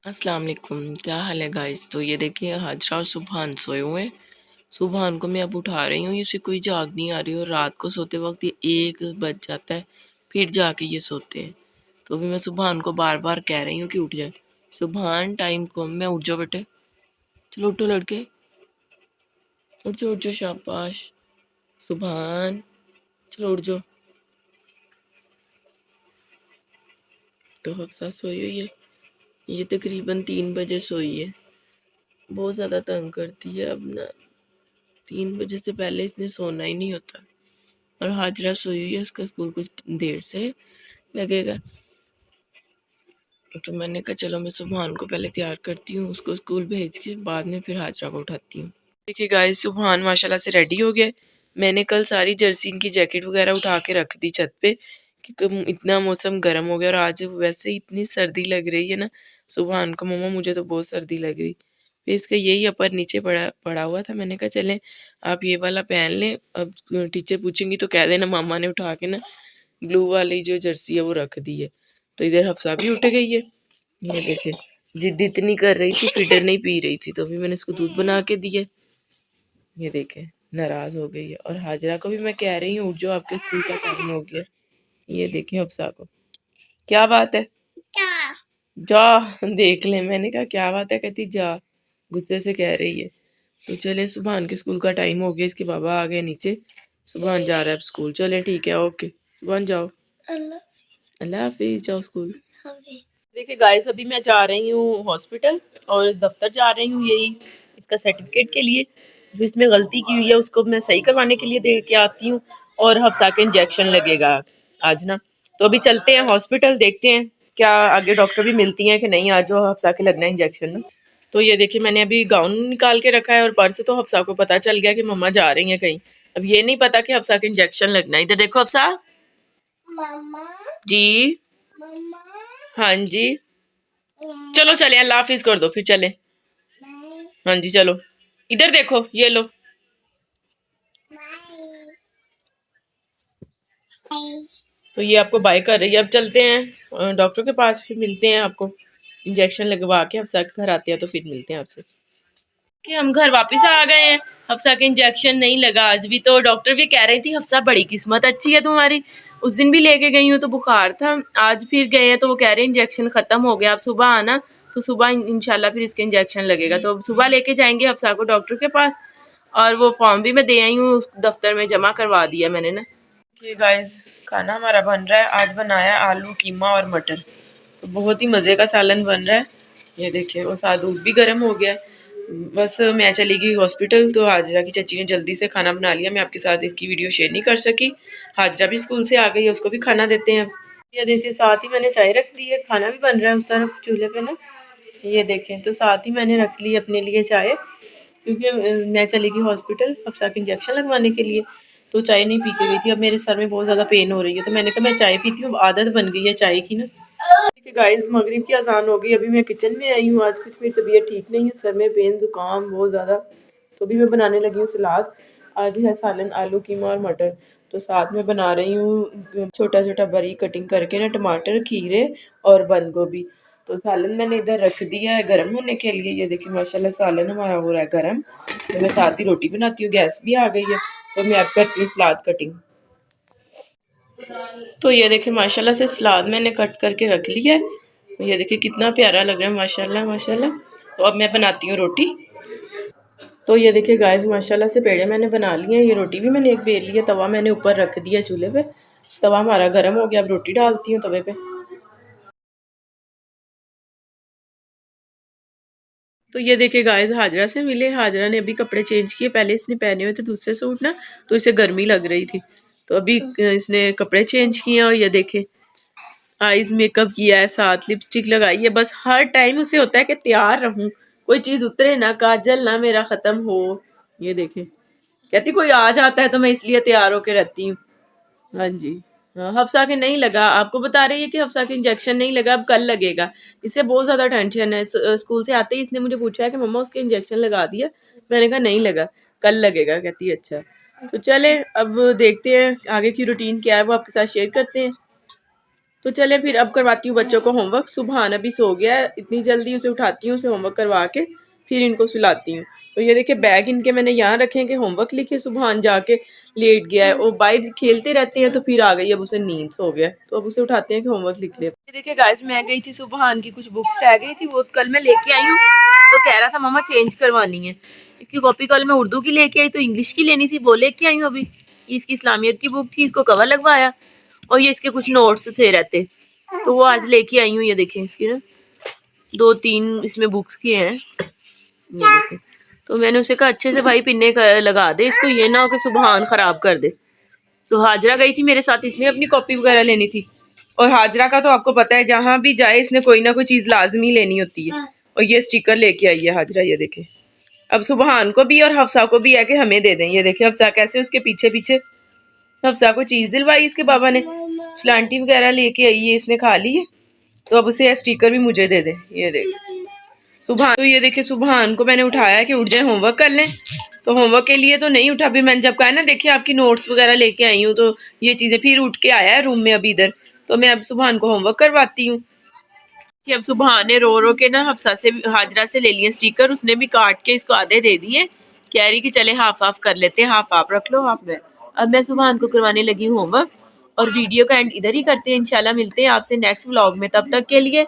अस्सलाम वालेकुम, क्या हाल है गाइस। तो ये देखिए हाजरा और सुबहान सोए हुए हैं। सुबहान को मैं अब उठा रही हूँ, इसे कोई जाग नहीं आ रही और रात को सोते वक्त ये 1 बज जाता है, फिर जाके ये सोते हैं। तो अभी मैं सुबहान को बार बार कह रही हूँ कि उठ जाए। सुबहान टाइम को मैं उठ जाओ बेटे, चलो उठो लड़के, उठ जाओ शाबाश। सुबहान चलो उठ जाओ। तो हफ्सा सोई हुई है, ये तकरीबन 3 बजे सोई है। बहुत ज़्यादा तंग करती है अब ना, 3 बजे से पहले इसने सोना ही नहीं होता। और हाजरा सोई हुई है, उसका स्कूल कुछ देर से लगेगा। तो मैंने कहा चलो मैं सुबहान को पहले तैयार करती हूँ, उसको स्कूल भेज के बाद में फिर हाजरा को उठाती हूँ। देखिए गाइस, सुबहान माशाल्लाह से रेडी हो गया। मैंने कल सारी जर्सी इनकी जैकेट वगैरह उठा के रख दी छत पे, क्योंकि इतना मौसम गर्म हो गया और आज वैसे ही इतनी सर्दी लग रही है ना। सुबहान को मम्मा मुझे तो बहुत सर्दी लग रही। फिर इसका यही अपर नीचे पड़ा पड़ा हुआ था। मैंने कहा चलें आप ये वाला पहन लें, अब टीचर पूछेंगी तो कह देना मामा ने उठा के ना ब्लू वाली जो जर्सी है वो रख दी है। तो इधर हफ्सा भी उठ गई है। ये देखे जिद इतनी कर रही थी, फीडर नहीं पी रही थी, तो अभी मैंने इसको दूध बना के दिया। ये देखे नाराज हो गई है। और हाजरा को भी मैं कह रही हूँ उठ जाओ, आपके स्कूल का टाइम हो गया। ये देखे हफ्सा को, क्या बात है जा, देख ले। मैंने कहा क्या बात है, कहती जा, गुस्से से कह रही है। तो चले, सुबहान के स्कूल का टाइम हो गया, इसके बाबा आ गए नीचे। सुबहान जा रहा है अब स्कूल। चले ठीक है, ओके सुबहान जाओ, अल्लाह हाफिज, जाओ स्कूल। देखिए गाइस, अभी मैं जा रही हूँ हॉस्पिटल और दफ्तर जा रही हूँ, यही इसका सर्टिफिकेट के लिए। जो इसमें गलती की हुई है उसको मैं सही करवाने के लिए दे के आती हूँ। और हफ्सा के इंजेक्शन लगेगा आज ना। तो अभी चलते हैं हॉस्पिटल, देखते हैं क्या आगे डॉक्टर भी मिलती हैं कि नहीं। आज जो हफ्सा के लगना है इंजेक्शन ना। तो ये देखिए मैंने अभी गाउन निकाल के रखा है और पर्स। तो हफ्सा को पता चल गया कि मम्मा जा रही हैं कहीं। अब ये नहीं पता कि हफ्सा के इंजेक्शन लगना है। इधर देखो हफ्सा जी, हाँ जी, चलो चले, अल्लाह हाफिज कर दो फिर चले। हाँ जी चलो, इधर देखो ये लो। तो ये आपको बाय कर रही है। अब चलते हैं डॉक्टर के पास, फिर मिलते हैं आपको। इंजेक्शन लगवा के हफ्सा के घर आते हैं तो फिर मिलते हैं आपसे। कि हम घर वापस आ गए हैं। हफ्सा के इंजेक्शन नहीं लगा आज भी। तो डॉक्टर भी कह रही थी हफ्सा बड़ी किस्मत अच्छी है तुम्हारी, उस दिन भी लेके गई हूँ तो बुखार था, आज फिर गए हैं तो वो कह रहे हैं इंजेक्शन खत्म हो गया, आप सुबह आना। तो सुबह इंशाल्लाह फिर इसके इंजेक्शन लगेगा। तो अब सुबह लेके जाएंगे हफ्सा को डॉक्टर के पास। और वो फॉर्म भी मैं दे आई हूँ, उस दफ्तर में जमा करवा दिया मैंने ना। कि गाइस, खाना हमारा बन रहा है। आज बनाया आलू कीमा और मटर। तो बहुत ही मज़े का सालन बन रहा है। ये देखिए, और साथ दूध भी गर्म हो गया है। बस मैं चली गई हॉस्पिटल तो हाजरा की चची ने जल्दी से खाना बना लिया। मैं आपके साथ इसकी वीडियो शेयर नहीं कर सकी। हाजरा भी स्कूल से आ गई है, उसको भी खाना देते हैं। ये देखिए साथ ही मैंने चाय रख दी है, खाना भी बन रहा है उस तरफ चूल्हे पे ना। ये देखें, तो साथ ही मैंने रख ली अपने लिए चाय, क्योंकि मैं चली गई हॉस्पिटल हफ्सा के इंजेक्शन लगवाने के लिए। तो चाय नहीं पी के गई थी। अब मेरे सर में बहुत ज़्यादा पेन हो रही है, तो मैंने कहा मैं चाय पीती हूँ, आदत बन गई है चाय की ना। देखिए गाइस, मगरिब की अजान हो गई, अभी मैं किचन में आई हूँ। आज कुछ मेरी तबीयत ठीक नहीं है, सर में पेन जुकाम बहुत ज़्यादा। तो अभी मैं बनाने लगी हूँ सलाद। आज है सालन आलू कीमा और मटर। तो साथ में बना रही हूँ छोटा छोटा बारीक कटिंग करके ना टमाटर, खीरे और बंद गोभी। तो सालन मैंने इधर रख दिया है गर्म होने के लिए। ये देखिए माशाल्लाह सालन हमारा हो रहा है गर्म। तो मैं साथ ही रोटी बनाती हूँ, गैस भी आ गई है। तो मैं अब करती हूँ सलाद कटिंग। तो ये देखिए माशाल्लाह से सलाद मैंने कट करके रख लिया है। ये देखिए कितना प्यारा लग रहा है, माशाल्लाह माशाल्लाह। तो अब मैं बनाती हूँ रोटी। तो ये देखिए गाइस, माशाल्लाह से पेड़े मैंने बना लिए हैं। ये रोटी भी मैंने एक बेल लिया, तवा मैंने ऊपर रख दिया चूल्हे पे। तवा हमारा गर्म हो गया, अब रोटी डालती हूँ तवे पे। तो ये देखिए गाइस, हाजरा से मिले। हाजरा ने अभी कपड़े चेंज किए, पहले इसने पहने हुए थे दूसरे सूट ना, तो इसे गर्मी लग रही थी। तो अभी इसने कपड़े चेंज किए और ये देखे आईज मेकअप किया है, साथ लिपस्टिक लगाई है। बस हर टाइम उसे होता है कि तैयार रहूं, कोई चीज उतरे ना, काजल ना मेरा खत्म हो। ये देखे, कहती कोई आ जाता है तो मैं इसलिए तैयार होके रहती हूँ। हाँ जी, हाँ, हफ्सा के नहीं लगा, आपको बता रही है कि हफ्सा के इंजेक्शन नहीं लगा, अब कल लगेगा। इससे बहुत ज्यादा टेंशन है। स्कूल से आते ही इसने मुझे पूछा है कि मम्मा उसके इंजेक्शन लगा दिया। मैंने कहा नहीं लगा, कल लगेगा। कहती है अच्छा। तो चले अब देखते हैं आगे की रूटीन क्या है, वो आपके साथ शेयर करते हैं। तो चले फिर अब करवाती हूँ बच्चों को होमवर्क। सुभान अभी सो गया है, इतनी जल्दी उसे उठाती हूँ, उसे होमवर्क करवा के फिर इनको सुलाती हूँ। तो ये देखिए बैग इनके मैंने यहाँ रखे हैं कि होमवर्क लिखे। सुभान जाके लेट गया है, और बाहर खेलते रहते हैं तो फिर आ गई, अब उसे नींद सो गया, तो अब उसे उठाते हैं कि होमवर्क लिख ले। ये देखिए गाइस, मैं गई थी सुभान की कुछ बुक्स रह गई थी, वो कल मैं लेके आई हूँ, तो कह रहा था मम्मा चेंज करवानी है। इसकी कॉपी कल मैं उर्दू की लेके आई, तो इंग्लिश की लेनी थी, वो लेके आई हूँ अभी। इसकी इस्लामियत की बुक थी, इसको कवर लगवाया, और ये इसके कुछ नोट्स थे रहते, तो वो आज लेके आई हूँ। ये देखें इसकी ना 2-3 इसमें बुक्स की हैं, ये देखें। तो मैंने उसे कहा अच्छे से भाई पिन्ने लगा दे इसको, ये ना हो कि सुभान खराब कर दे। तो हाजरा गई थी मेरे साथ, इसने अपनी कॉपी वगैरह लेनी थी, और हाजरा का तो आपको पता है जहाँ भी जाए इसने कोई ना कोई चीज़ लाजमी लेनी होती है, और ये स्टिकर लेके आई है हाजरा। ये देखें, अब सुभान को भी और हफ्सा को भी है कि हमें दे दें। ये देखें हफ्सा कैसे उसके पीछे पीछे, हफ्सा को चीज़ दिलवाई इसके बाबा ने, स्लांटी वगैरह लेके आई है, इसने खा ली है, तो अब उसे स्टिकर भी मुझे दे दे। ये देख सुभान, तो ये देखिए सुभान को मैंने उठाया कि उठ जाए होमवर्क कर लें, तो होमवर्क के लिए तो नहीं उठा। भी मैंने जब कहा ना देखिए आपकी नोट्स वगैरह लेके आई हूँ, तो ये चीज़ें, फिर उठ के आया है रूम में अभी इधर, तो मैं अब सुभान को होमवर्क करवाती हूँ। कि अब सुभान ने रो रो के ना हफ्सा से हाजरा से ले लिए स्टिकर, उसने भी काट के इसको आधे दे दिए, कह रही कि चले हाफ हाफ कर लेते हैं, हाफ आप रख लो हाफ में। अब मैं सुभान को करवाने लगी हूँ होमवर्क, और वीडियो का एंड इधर ही करते हैं। इंशाल्लाह मिलते हैं आपसे नेक्स्ट व्लॉग में, तब तक के लिए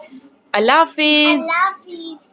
अल्लाह हाफिज।